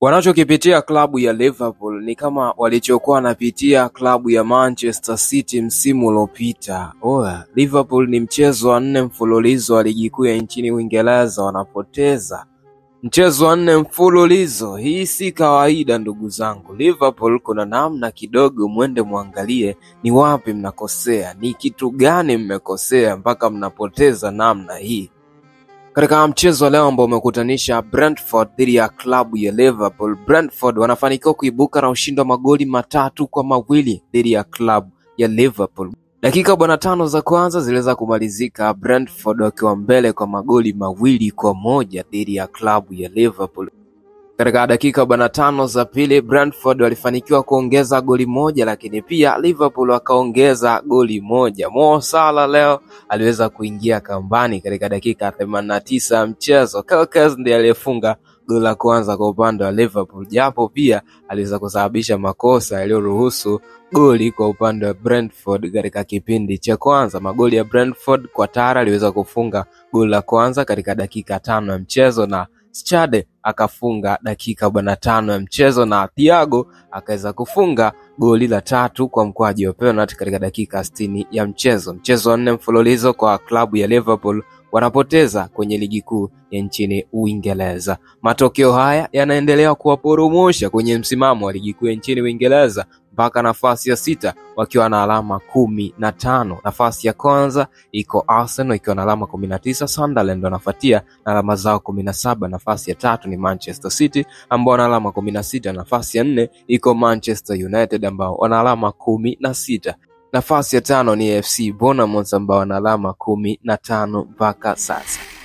Wanachokipitia klabu ya Liverpool ni kama walichokuwa wanapitia klabu ya Manchester City msimu uliopita. Liverpool ni mchezo wa 4 mfululizo wa ligi kuu ya nchini Uingereza wanapoteza. Mchezo wa 4 mfululizo, hii si kawaida ndugu zangu. Liverpool kuna namna kidogo mwende muangalie ni wapi mnakosea, ni kitu gani mmekosea mpaka mnapoteza namna hii. Katika mchezo wa leo ambao umekutanisha Brentford dhidi ya klabu ya Liverpool, Brentford wanafanikiwa kuibuka na ushindi wa magoli 3-2 dhidi ya klabu ya Liverpool. Dakika 5 za kwanza ziliweza kumalizika Brentford wakiwa mbele kwa magoli 2-1 dhidi ya klabu ya Liverpool. Katika dakika 5 za pili Brentford walifanikiwa kuongeza goli 1, lakini pia Liverpool wakaongeza goli 1. Mo Salah leo aliweza kuingia kambani katika dakika 89 ya mchezo. Kelkes ndiye aliyefunga goli la kwanza kwa upande wa Liverpool, japo pia aliweza kusababisha makosa yaliyoruhusu goli kwa upande wa Brentford katika kipindi cha kwanza. Magoli ya Brentford, kwa Tara aliweza kufunga goli la kwanza katika dakika 5 ya mchezo na Schade akafunga dakika 5 ya mchezo na Thiago akaweza kufunga goli la 3 kwa mkwaju wa penalty katika dakika 60 ya mchezo. Mchezo wa 4 mfululizo kwa klabu ya Liverpool wanapoteza kwenye ligi kuu ya nchini Uingereza. Matokeo haya yanaendelea kuwaporomosha kwenye msimamo wa ligi kuu ya nchini Uingereza mpaka nafasi ya 6 wakiwa na alama 15. Nafasi ya kwanza iko Arsenal ikiwa na alama 19, Sunderland wanafuatia na alama zao 17. Nafasi ya 3 ni Manchester City ambao wana alama 16. Nafasi ya 4 iko Manchester United ambao wana alama 16. Nafasi ya 5 ni FC Bournemouth ambao wana alama 15 mpaka sasa.